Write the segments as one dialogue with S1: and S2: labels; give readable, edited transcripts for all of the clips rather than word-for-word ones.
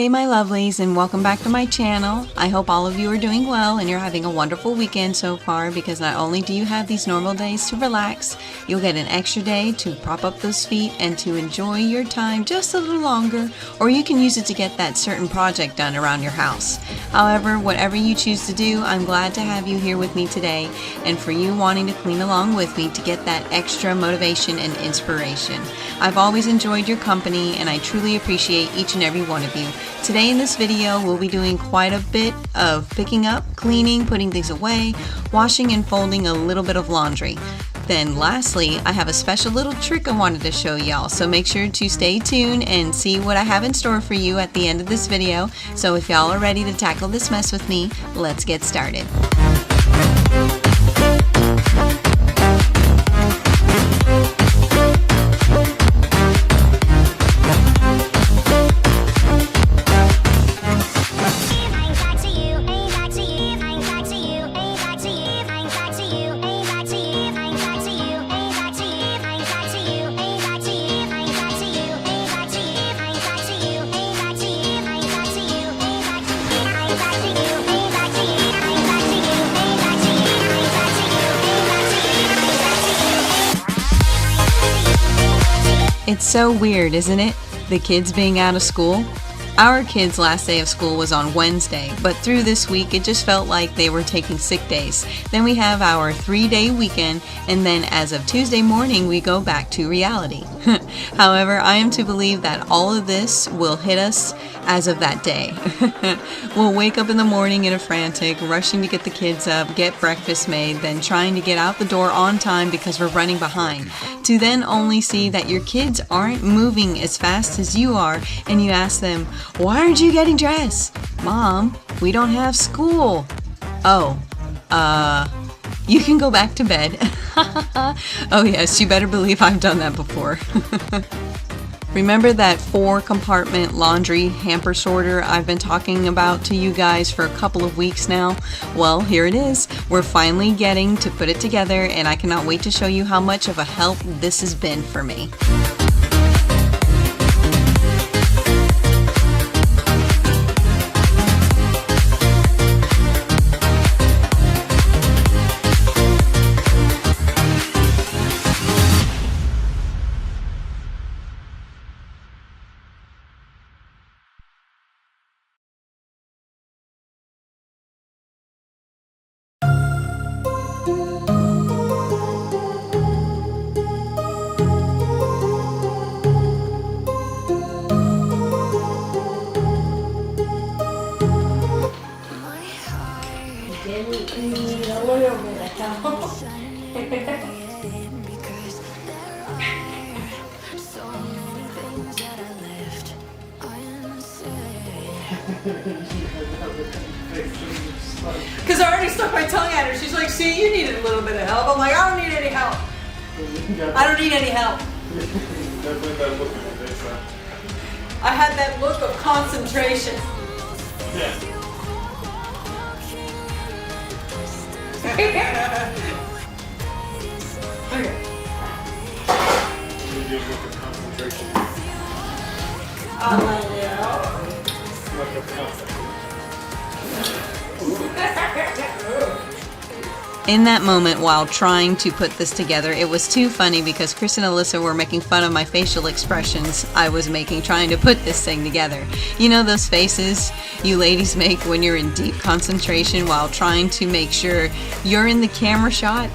S1: Hey my lovelies, and welcome back to my channel. I hope all of you are doing well and you're having a wonderful weekend so far, because not only do you have these normal days to relax, you'll get an extra day to prop up those feet and to enjoy your time just a little longer, or you can use it to get that certain project done around your house. However, whatever you choose to do, I'm glad to have you here with me today, and for you wanting to clean along with me to get that extra motivation and inspiration. I've always enjoyed your company and I truly appreciate each and every one of you. Today in this video, we'll be doing quite a bit of picking up, cleaning, putting things away, washing and folding a little bit of laundry. Then lastly, I have a special little trick I wanted to show y'all, so make sure to stay tuned and see what I have in store for you at the end of this video. So if y'all are ready to tackle this mess with me, let's get started. It's so weird, isn't it? The kids being out of school. Our kids' last day of school was on Wednesday, but through this week it just felt like they were taking sick days. Then we have our 3-day weekend, and then as of Tuesday morning we go back to reality. However, I am to believe that all of this will hit us as of that day. We'll wake up in the morning in a frantic, rushing to get the kids up, get breakfast made, then trying to get out the door on time because we're running behind, to then only see that your kids aren't moving as fast as you are, and you ask them, "Why aren't you getting dressed?" "Mom, we don't have school." "Oh, you can go back to bed." Oh yes, you better believe I've done that before. Remember that 4-compartment laundry hamper sorter I've been talking about to you guys for a couple of weeks now? Well, here it is. We're finally getting to put it together, and I cannot wait to show you how much of a help this has been for me.
S2: Because I already stuck my tongue at her. She's like, "See, you needed a little bit of help." I'm like, "I don't need any help. I don't need any help." I had that look of concentration.
S3: Yeah.
S2: Okay.
S3: You did look of concentration.
S2: I'm like, yeah.
S3: Look of concentration.
S1: In that moment, while trying to put this together, it was too funny because Chris and Alyssa were making fun of my facial expressions I was making trying to put this thing together. You know those faces you ladies make when you're in deep concentration while trying to make sure you're in the camera shot?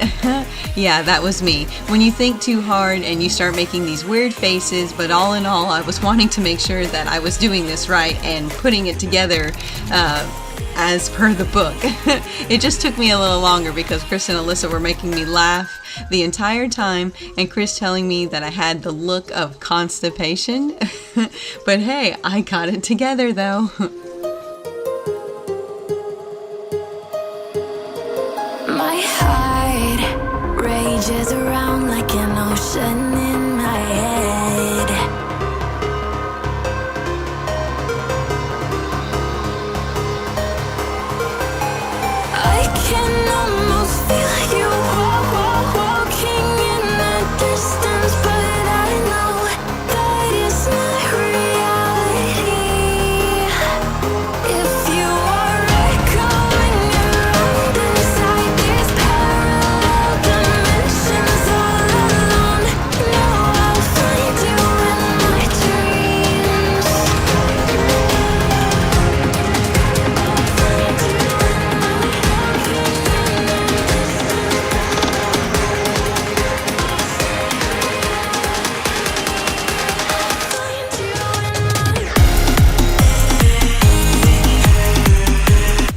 S1: Yeah, that was me. When you think too hard and you start making these weird faces, but all in all, I was wanting to make sure that I was doing this right and putting it together as per the book. It just took me a little longer because Chris and Alyssa were making me laugh the entire time, and Chris telling me that I had the look of constipation. But hey, I got it together though.
S4: My heart rages around like an ocean in my head. I can almost feel you walking in the distance, but I know that it's not reality.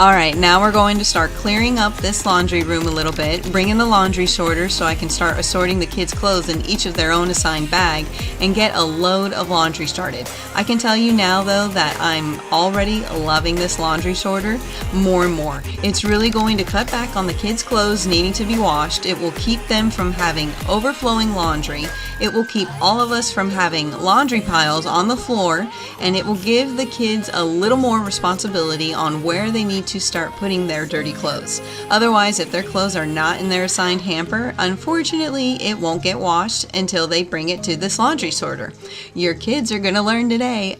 S1: Alright, now we're going to start clearing up this laundry room a little bit, bring in the laundry sorter so I can start assorting the kids' clothes in each of their own assigned bag, and get a load of laundry started. I can tell you now though that I'm already loving this laundry sorter more and more. It's really going to cut back on the kids' clothes needing to be washed. It will keep them from having overflowing laundry. It will keep all of us from having laundry piles on the floor, and it will give the kids a little more responsibility on where they need to start putting their dirty clothes. Otherwise, if their clothes are not in their assigned hamper, unfortunately, it won't get washed until they bring it to this laundry sorter. Your kids are going to learn today.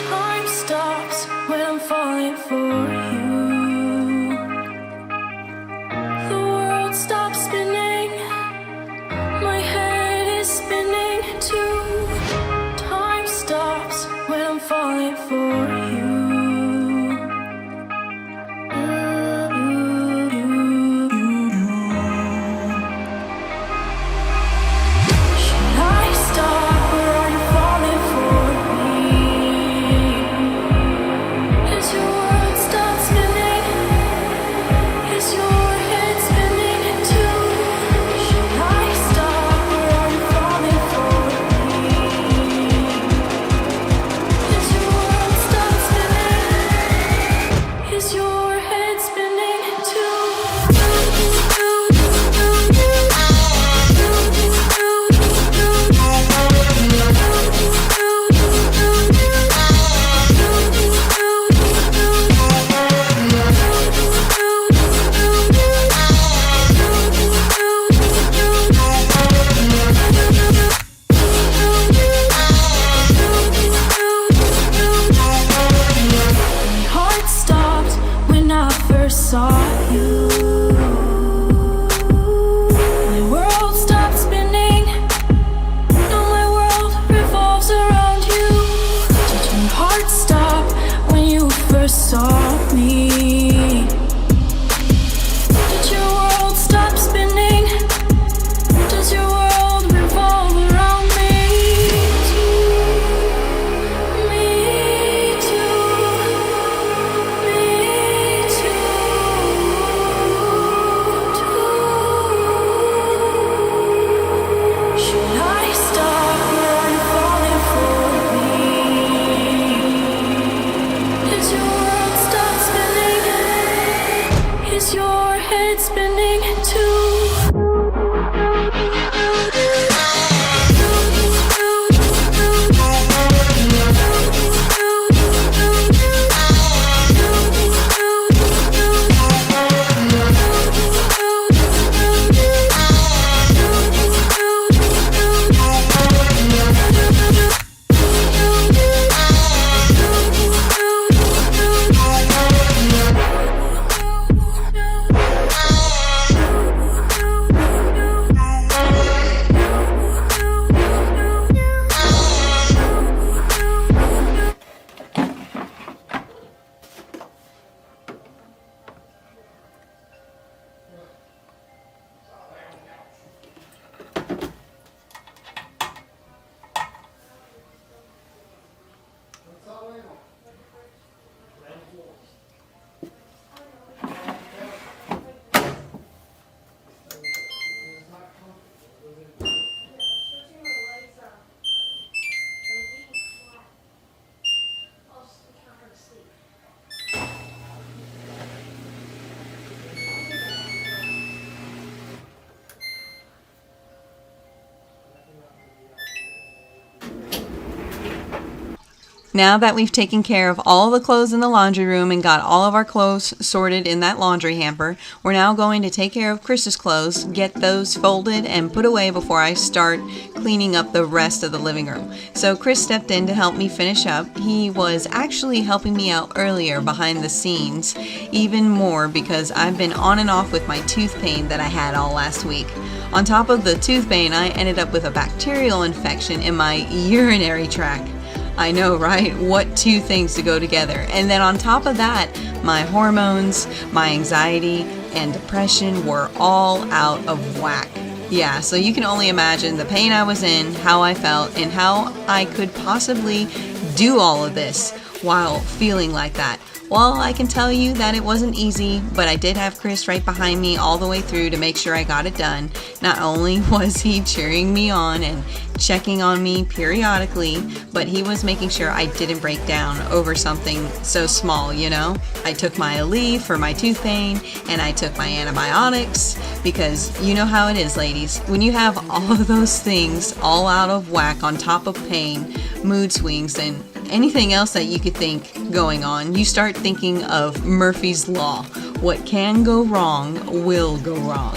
S4: Time stops when I'm falling for you. The world stops spinning. My head is spinning too. Time stops when I'm falling for you. Should I stop or are you falling for me? As your world stops spinning, is your head spinning too? Should I stop or are you falling for me? As your world stops spinning, is your head spinning My heart stopped when I first saw you. My world stopped spinning. Now my world revolves around you. Did your heart stop when you first saw me? Did your world stop spinning? Does your world revolve around me? Me too. Me too. Should I stop or are you falling for me? Is your world stop spinning? Is your head spinning too?
S1: Now that we've taken care of all the clothes in the laundry room and got all of our clothes sorted in that laundry hamper, we're now going to take care of Chris's clothes, get those folded and put away before I start cleaning up the rest of the living room. So Chris stepped in to help me finish up. He was actually helping me out earlier behind the scenes, even more because I've been on and off with my tooth pain that I had all last week. On top of the tooth pain, I ended up with a bacterial infection in my urinary tract. I know, right? What two things to go together. And then on top of that, my hormones, my anxiety, and depression were all out of whack. Yeah, so you can only imagine the pain I was in, how I felt, and how I could possibly do all of this while feeling like that. Well, I can tell you that it wasn't easy, but I did have Chris right behind me all the way through to make sure I got it done. Not only was he cheering me on and checking on me periodically, but he was making sure I didn't break down over something so small, you know? I took my Aleve for my tooth pain, and I took my antibiotics, because you know how it is, ladies. When you have all of those things all out of whack on top of pain, mood swings, and anything else that you could think going on, you start thinking of Murphy's Law. What can go wrong will go wrong.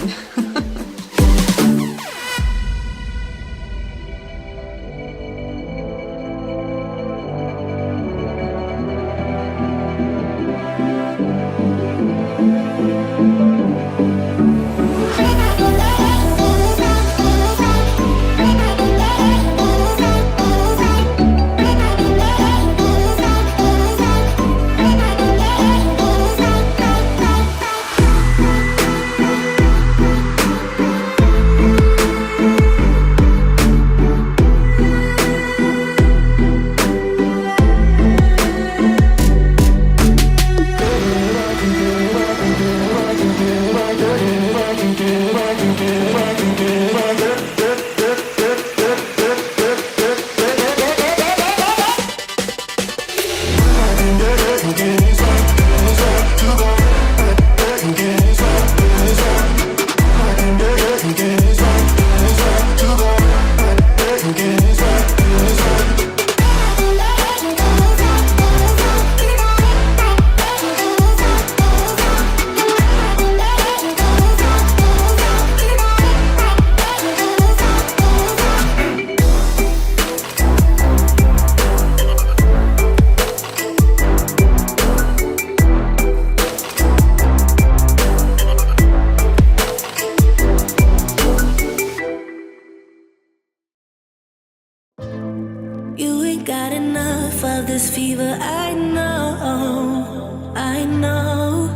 S4: You ain't got enough of this fever, I know, I know.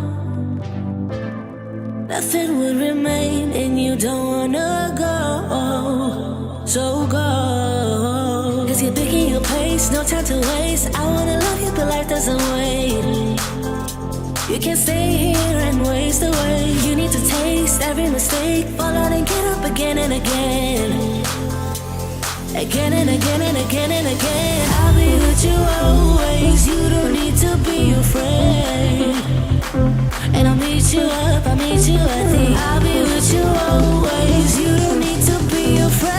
S4: Nothing would remain and you don't wanna go, so go. Cause you're picking your pace, no time to waste. I wanna love you but life doesn't wait. You can't stay here and waste away. You need to taste every mistake, fall out and get up again and again. Again and again and again and again. I'll be with you always. You don't need to be afraid. And I'll meet you up, I'll meet you at the end. I'll be with you always. You don't need to be afraid.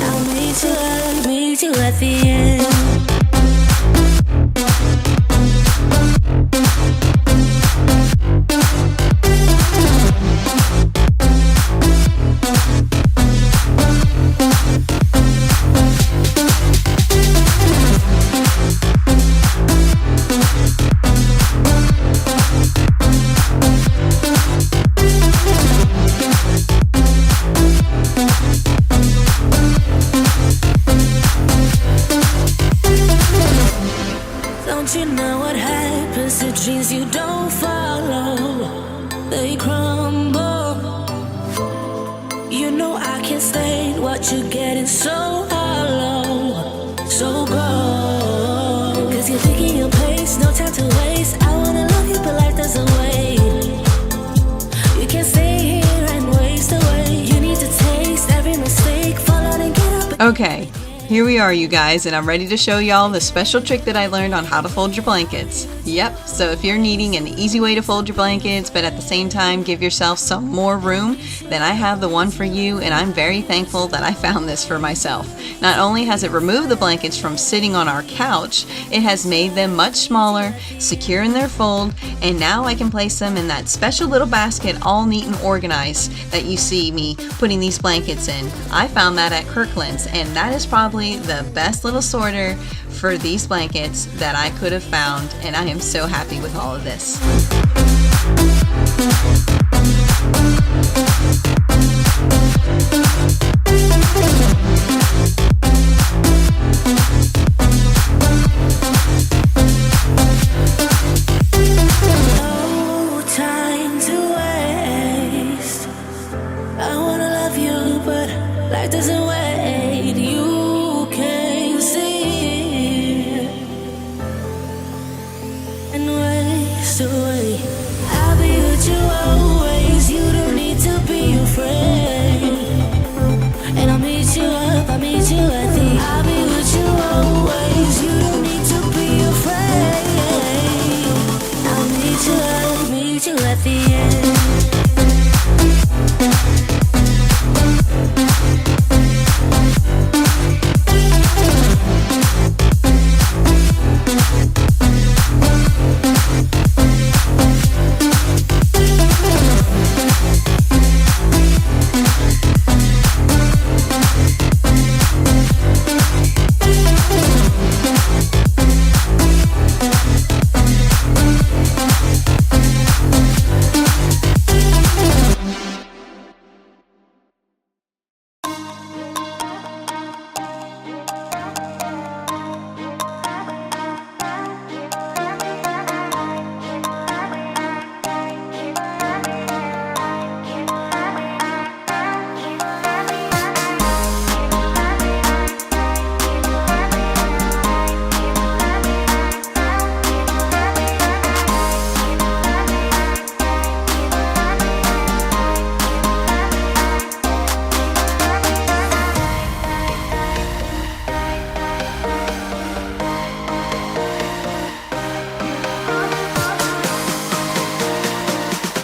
S4: I'll meet you at the end. Don't you know what happens to dreams you don't follow? They crumble. You know I can't stay. What you're getting so hollow. So go. Cause you're picking your pace, no time to waste. I wanna love you but life doesn't wait. You can't stay here and waste away. You need to taste every mistake, fall out and get up.
S1: Okay, here we are, you guys, and I'm ready to show y'all the special trick that I learned on how to fold your blankets. Yep, so if you're needing an easy way to fold your blankets, but at the same time give yourself some more room, then I have the one for you, and I'm very thankful that I found this for myself. Not only has it removed the blankets from sitting on our couch, it has made them much smaller, secure in their fold, and now I can place them in that special little basket all neat and organized that you see me putting these blankets in. I found that at Kirkland's, and that is probably the best little sorter for these blankets that I could have found, and I am so happy with all of this.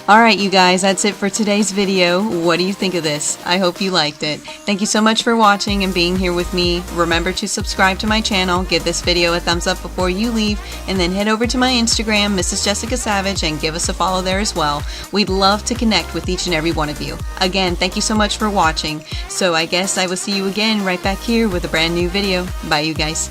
S1: Alright you guys, that's it for today's video. What do you think of this? I hope you liked it. Thank you so much for watching and being here with me. Remember to subscribe to my channel, give this video a thumbs up before you leave, and then head over to my Instagram, Mrs. Jessica Savage, and give us a follow there as well. We'd love to connect with each and every one of you. Again, thank you so much for watching. So I guess I will see you again right back here with a brand new video. Bye you guys.